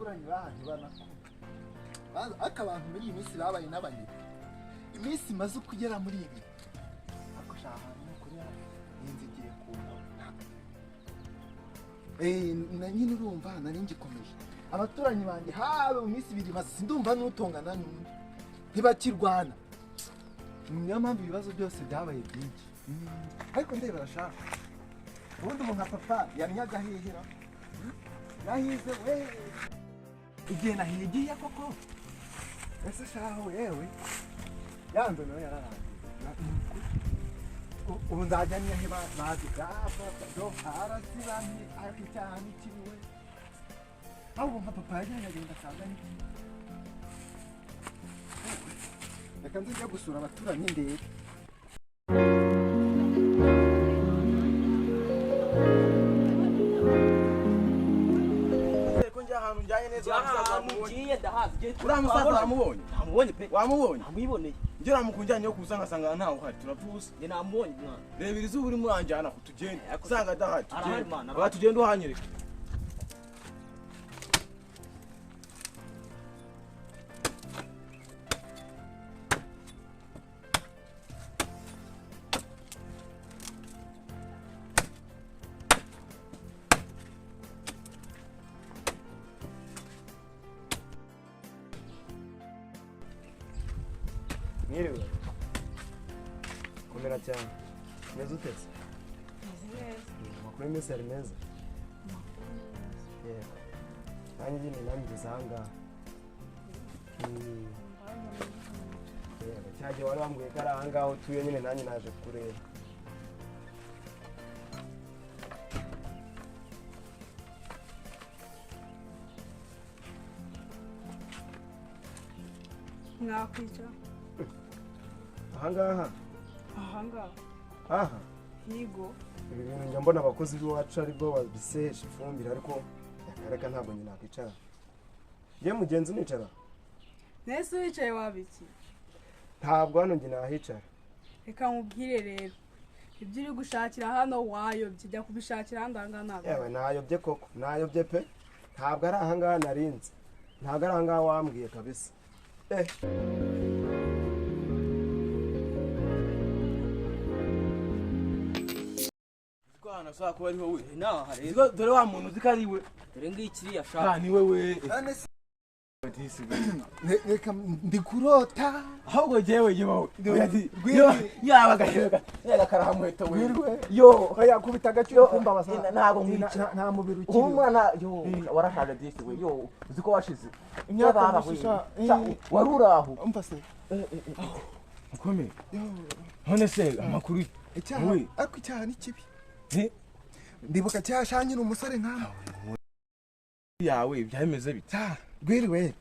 abaturanyi bahanye banako akabantu muri iyi minsi babaye n'abanyiri iminsi maze kugera muri ibi ako shaka kuri ninzigiye kuno na nyine urumva nari ngikomeje abaturanyi bandi habe mu minsi ibiri maze sindumva n'utongana n'undi ntibakirwana niyo mpamvu ibibazo byose byabaye byinshi ariko ndeba arashaka ubundi umuntu nka papa yanyaga hihira yahize we igihe nahigiye koko ese shaho yewe yanze nawe yararangiye ubu nzajya nihe bazi byo harazibanye ariko icyaha n'ikiriwe ahubwo nka papa yagenda asanga n'ikindi reka nzajya gusura abaturanyi ndebe njanye neza uramusaza wamubonye namubonye pe wamubonye namuboneye nje namukunjanye yo kusanga sanga ntaho hari turapfusa nge namubonye mwana reba irizuba uri muranjana kutugende sanga dahari tugende batugende uhanyereka Mwiriwe komera cyane meze utetse amakuru y'iminsi yari meza yego nanjye nyine namigeze ahangaha yego cyagihe wari wambwiye ko ari ahangaha utuye nyine nanjye naje kureba mwakwicara ahangaha aha higo ibi bintu njya mbona abakozi b'iwacu aribwo babisesha ifumbire ariko reka ntabwo nyine nakwicara njye mugenzi unicara nese wicaye wabiki ntabwo hano njye nahicara reka nkubwire rero ibyo uri gushakira hano wayobye jya kubishakira ahandi ahangaha ntabwo yewe nayobye koko nayobye pe ntabwo ari ahangaha narinze ntabwo ari ahangaha wambwiye kabisa Saka kuba ari wowe naha rero dore wa muntu uzi ko ari we dore ngikiri yashaka ni wewe reka ndikurota ahubwo jewe yewe yaba gahera karahamuheta we yo yakubita agaciro kumbabaza ntago nta mubiri ukiri umwana yo warashaje disi we yo uzi ko washize imyaka mushisha waruraho umva se ukomeye none se amakuru icyaha ariko icyaha ni kibi ndibuka cyashanye n'umusore nkawe yawe byameze bita gwiriwe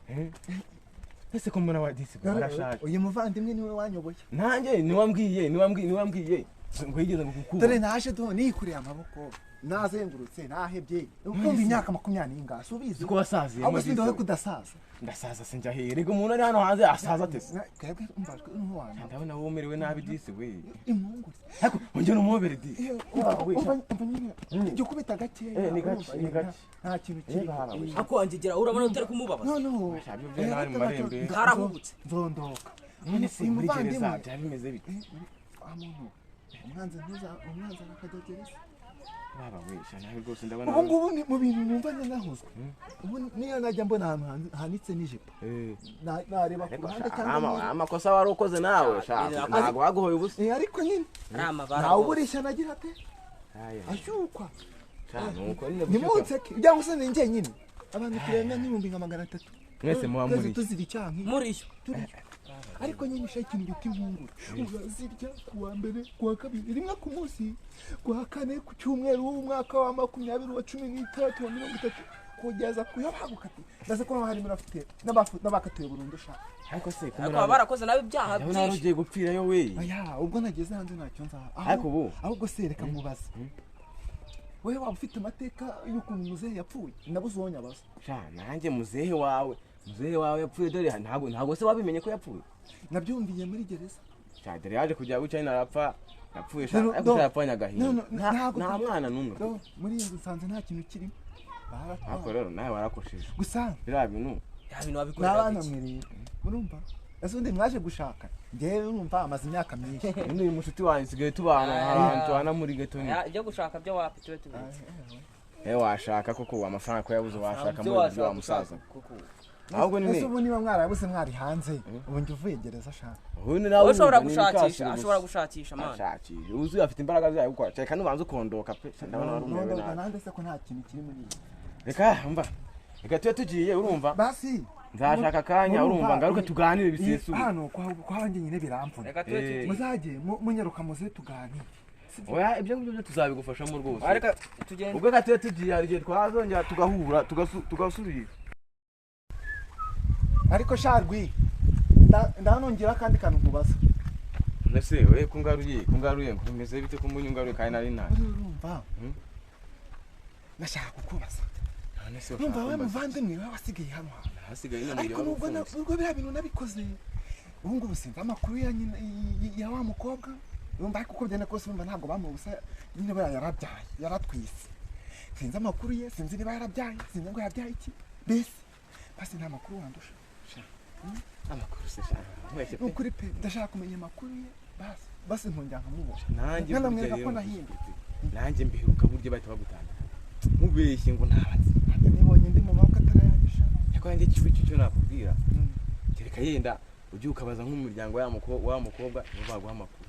ese ko mbona wadisi barashaje uyu muvandimwe niwe wanyoboye nanjye niwambwiye ngo yigeze gukukura dore naje do nikuriye amaboko nazengurutse nahebye ukumva imyaka 20 n'ingasi ubizi ko wasaziye ahubwo sindowe kudasaza ndasaza sinjya herega umuntu ari hano hanze asaza atese twebwe umbajwe n'uwana ndabona womerewe nabi disi we imungu ariko ongera umubere disi njye kubita gake ni gake nta kintu kiri ako angegera urabona utari kumubabaza no shabyo byo nari mu marembe karahubutse nzondoka none se muri gereza byabimeze bite amuntu umwanzi nakajya gereza baba wisha nawe rwose ndabona ubu ngubu ni mu bintu numva nahuzwe ubu niyo najya mbona ahantu hanitse n'ijipo nareba ku ruhande cyangwa amakosa wari ukoze nawe ntabwo waguhoye ubusa ariko nyine nawe uburisha nagira ate ashyukwa nimunseke ujya gusa ni njye nyine abantu turenga n'ibihumbi nka 300 mwese muba muri tuzira icyanki muriyo ariko nyine ushaka ikintu gita impungure urazirya kuwa mbere kuwa kabiri rimwe ku munsi kuwa kane ku cyumweru w'umwaka wa 20 wa 13 wa 30 kugeza kuyabagukati ndaze ko harimo rafite n'abakatuye burundu shaka ariko se kumara barakoze nabi byaha byinshi nawe ugiye gupfira yo we aya ubwo nageze hanze ntacyo nza ariko ubu ahubwo se reka mubaze wewe waba ufite amateka y'ukuntu muzehe yapfuye nabuzonya basa nanjye muzehe wawe yapfuye dore ntabwo se wabimenye ko yapfuye nabyumviye muri gereza dore yaje kujya guca arapfa yapfuye ariko yapfanye agahinda nta mwana n'umwe muri iyi nzu nsanze nta kintu kirimo ariko rero nawe warakosheje gusa biriya bintu wabikorera n'abana mwiriye murumva ese undi mwaje gushaka njyewe urumva amaze imyaka myinshi undi uyu mushuti wanjye nsigaye tubana ahantu tubana muri geto ni ibyo gushaka byo wapi tube tubizi washaka koko amafaranga ko yabuze washaka muri ibyo wa musaza ahubwo ni ese ubu niba mwarabuze mwari hanze ubu njye uvuye gereza ashaka ubundi nawe ashobora gushakisha man ashakisha uzi afite imbaraga zayo gukora cyane nubanza ukondoka pe ndabona wari umwe ndondoka nande se ko nta kintu kiri muri iyi reka tube tugiye urumva basi nzashaka akanya urumva ngaruka tuganire bisesuye hano kwa wanjye nyine biramvuna reka tube tugiye muzajye munyaruka muze tuganire oya ibyo ngibyo tuzabigufashamo rwose reka tugende ubwo gateye tugiye hari igihe twazongera tugahura tugasubira ariko sharwi ndanongera kandi kantu nkubaza nese we kungaruye ngo bimeze bite ko munyungaruye kandi nari nta urumva nashaka kukubaza urumva we muvandimwe we wasigaye hano hasigaye ino ariko nubwo biriya bintu nabikoze ubu ngubu sinzi amakuru ya wa mukobwa urumva ariko uko byenda kose urumva ntabwo bamubusa nyine we yarabyaye yaratwise sinzi amakuru ye sinzi niba yarabyaye sinzi ngo yabyaye iki mbese basi nta makuru wandusha amakuru se shaka nukuri pe ndashaka kumenya amakuru ye basi nkongera nkamubona nanjye nkanamwereka ko nahindutse nanjye mbiheruka buryo bahita bagutanga mubeshye ngo ntabatse nanjye nibonye ndi mu maboko atarayagisha ariko nanjye cyo nakubwira kereka yenda ujye ukabaza nk'umuryango wa mukobwa nibo baguha amakuru